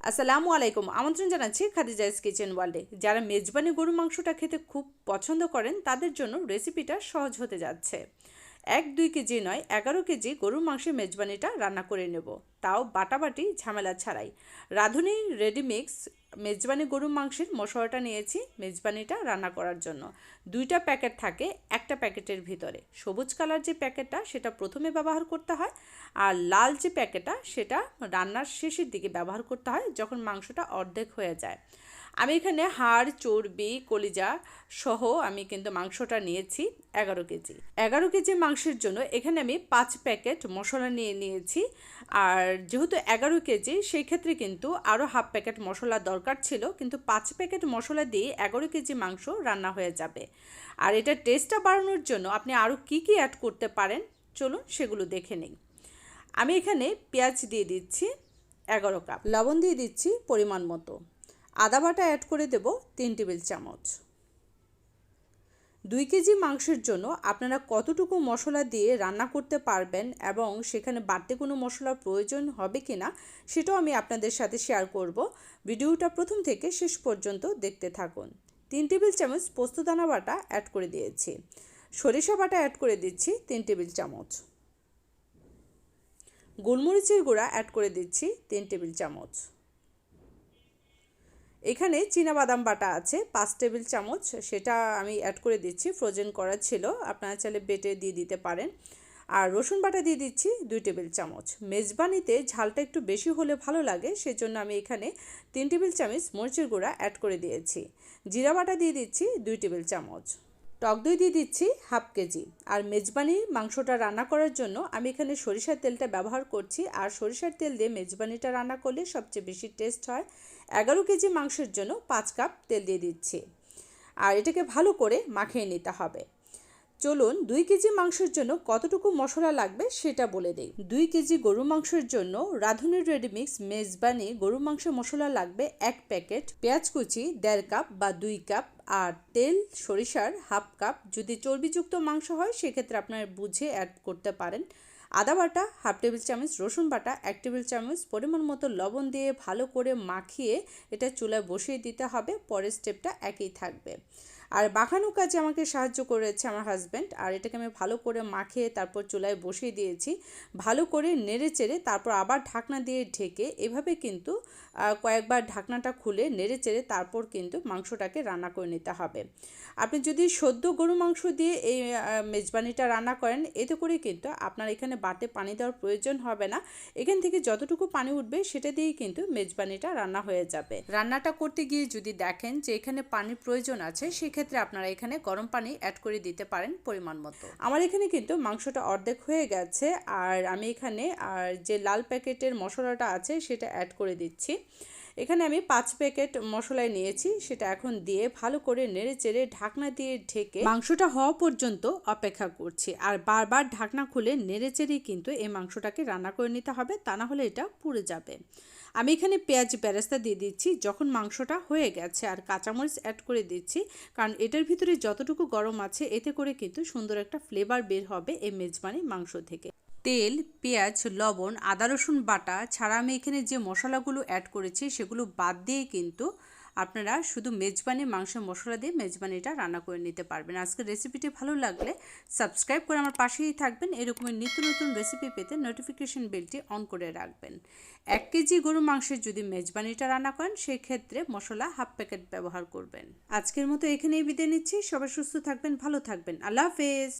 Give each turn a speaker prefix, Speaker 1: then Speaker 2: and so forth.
Speaker 1: আসসালামু আলাইকুম। আমন্ত্রণ জানাচ্ছি খাদিজা'স কিচেন ওয়ার্ল্ডে। যারা মেজবানি গরু মাংসটা খেতে খুব পছন্দ করেন তাদের জন্য রেসিপিটা সহজ হতে যাচ্ছে। 1-2 কেজি নয়, 11 কেজি গরুর মাংসের মেজবানিটা রান্না করে নেব, তাও বাটাবাটি ঝামেলা ছাড়াই। রাঁধুনি রেডিমিক্স মেজবানি গরুর মাংসের মশলাটা নিয়েছি মেজবানিটা রান্না করার জন্য। 2টা প্যাকেট থাকে একটা প্যাকেটের ভিতরে। সবুজ কালার যে প্যাকেটটা সেটা প্রথমে ব্যবহার করতে হয়, আর লাল যে প্যাকেটটা সেটা রান্নার শেষের দিকে ব্যবহার করতে হয় যখন মাংসটা অর্ধেক হয়ে যায়। আমি এখানে হাড়, চর্বি, কলিজা সহ আমি কিন্তু মাংসটা নিয়েছি 11 কেজি। 11 কেজি মাংসের জন্য এখানে আমি 5 প্যাকেট মশলা নিয়েছি। আর যেহেতু 11 কেজি সেই ক্ষেত্রে কিন্তু আরও হাফ প্যাকেট মশলা দরকার ছিল, কিন্তু 5 প্যাকেট মশলা দিয়ে 11 কেজি মাংস রান্না হয়ে যাবে। আর এটা টেস্টটা বাড়ানোর জন্য আপনি আরও কী অ্যাড করতে পারেন চলুন সেগুলো দেখে নিই। আমি এখানে পেঁয়াজ দিয়ে দিচ্ছি 11 কাপ, লবণ দিয়ে দিচ্ছি পরিমাণ মতো, আদা বাটা অ্যাড করে দেব 3 টেবিল চামচ। 2 কেজি মাংসের জন্য আপনারা কতটুকু মশলা দিয়ে রান্না করতে পারবেন এবং সেখানে বাড়তি কোনো মশলার প্রয়োজন হবে কিনা সেটাও আমি আপনাদের সাথে শেয়ার করব। ভিডিওটা প্রথম থেকে শেষ পর্যন্ত দেখতে থাকুন। 3 টেবিল চামচ পোস্তদানা বাটা অ্যাড করে দিয়েছি, সরিষা বাটা অ্যাড করে দিচ্ছি 3 টেবিল চামচ, গোলমরিচের গুঁড়া অ্যাড করে দিচ্ছি 3 টেবিল চামচ। এখানে চীনাবাদাম বাটা আছে 5 টেবিল চামচ, সেটা আমি অ্যাড করে দিচ্ছি, ফ্রোজেন করা ছিল, আপনারা চাইলে বেটে দিয়ে দিতে পারেন। আর রসুন বাটা দিয়ে দিচ্ছি 2 টেবিল চামচ। মেজবানিতে ঝালটা একটু বেশি হলে ভালো লাগে, সেজন্য আমি এখানে 3 টেবিল চামচ মরিচের গুঁড়া অ্যাড করে দিয়েছি। জিরা বাটা দিয়ে দিচ্ছি 2 টেবিল চামচ। টক দই দিয়ে দিচ্ছি হাফ কেজি। আর মেজবানি মাংসটা রান্না করার জন্য আমি এখানে সরিষার তেলটা ব্যবহার করছি, আর সরিষার তেল দিয়ে মেজবানিটা রান্না করলে সবচেয়ে বেশি টেস্ট হয়। 11 কেজি মাংসের জন্য 5 কাপ তেল দিয়ে দিচ্ছি, আর এটাকে ভালো করে মাখিয়ে নিতে হবে। চলুন 2 কেজি মাংসের জন্য কতটুকু মশলা লাগবে সেটা বলে দেই। 2 কেজি গরু মাংসের জন্য রাঁধুনি রেডিমিক্স মেজবানি গরু মাংস মশলা লাগবে 1 প্যাকেট, পেঁয়াজ কুচি 1.5 কাপ বা 2 কাপ, আর তেল সরিষার হাফ কাপ। যদি চর্বিযুক্ত মাংস হয় সেক্ষেত্রে আপনারা বুঝে অ্যাড করতে পারেন। আদা বাটা হাফ টেবিল চামচ, রসুন বাটা 1 টেবিল চামচ, পরিমাণ মতো লবণ দিয়ে ভালো করে মাখিয়ে এটা চুলায় বসিয়ে দিতে হবে। পরের স্টেপটা একই থাকবে। আর মাখানো কাজে আমাকে সাহায্য করেছে আমার হাজব্যান্ড, আর এটাকে আমি ভালো করে মাখিয়ে তারপর চুলায় বসিয়ে দিয়েছি। ভালো করে নেড়ে চেড়ে তারপর আবার ঢাকনা দিয়ে ঢেকে এভাবে কিন্তু কয়েকবার ঢাকনাটা খুলে নেড়ে চেড়ে তারপর কিন্তু মাংসটাকে রান্না করে নিতে হবে। আপনি যদি সদ্য গরু মাংস দিয়ে এই মেজবানিটা রান্না করেন এতে করে কিন্তু আপনার এখানে বাড়তি পানি দেওয়ার প্রয়োজন হবে না। এখান থেকে যতটুকু পানি উঠবে সেটা দিয়েই কিন্তু মেজবানিটা রান্না হয়ে যাবে। রান্নাটা করতে গিয়ে যদি দেখেন যে এখানে পানির প্রয়োজন আছে সেক্ষেত্রে আপনারা এখানে গরম পানি অ্যাড করে দিতে পারেন পরিমাণ মতো। আমার এখানে কিন্তু মাংসটা অর্ধেক হয়ে গেছে, আর আমি এখানে আর যে লাল প্যাকেটের মশলাটা আছে সেটা অ্যাড করে দিচ্ছি। এখানে আমি 5 প্যাকেট মশলাই নিয়েছি, সেটা এখন দিয়ে ভালো করে নেড়ে চেড়ে ঢাকনা দিয়ে ঢেকে মাংসটা হওয়া পর্যন্ত অপেক্ষা করছি। আর বারবার ঢাকনা খুলে নেড়ে চেড়ে কিন্তু এই মাংসটাকে রান্না করে নিতে হবে, তা না হলে এটা পুড়ে যাবে। আমি এখানে পেঁয়াজ বেরেস্তা দিয়ে দিচ্ছি যখন মাংসটা হয়ে গেছে, আর কাঁচামরিচ অ্যাড করে দিচ্ছি, কারণ এটার ভিতরে যতটুকু গরম আছে এতে করে কিন্তু সুন্দর একটা ফ্লেভার বের হবে এই মেজবানি মাংস থেকে। তেল, পেঁয়াজ, লবণ, আদা রসুন বাটা ছাড়া আমি এখানে যে মশলাগুলো অ্যাড করেছি সেগুলো বাদ দিয়ে কিন্তু আপনারা শুধু মেজবানি মাংসের মশলা দিয়ে মেজবানিটা রান্না করে নিতে পারবেন। আজকের রেসিপিটি ভালো লাগলে সাবস্ক্রাইব করে আমার পাশেই থাকবেন। এরকমের নিত্য নতুন রেসিপি পেতে নোটিফিকেশন বেলটি অন করে রাখবেন। 1 কেজি গরু মাংসের যদি মেজবানিটা রান্না করেন সেক্ষেত্রে মশলা হাফ প্যাকেট ব্যবহার করবেন। আজকের মতো এখানেই বিদায় নিচ্ছি। সবাই সুস্থ থাকবেন, ভালো থাকবেন। আল্লাহ হাফেজ।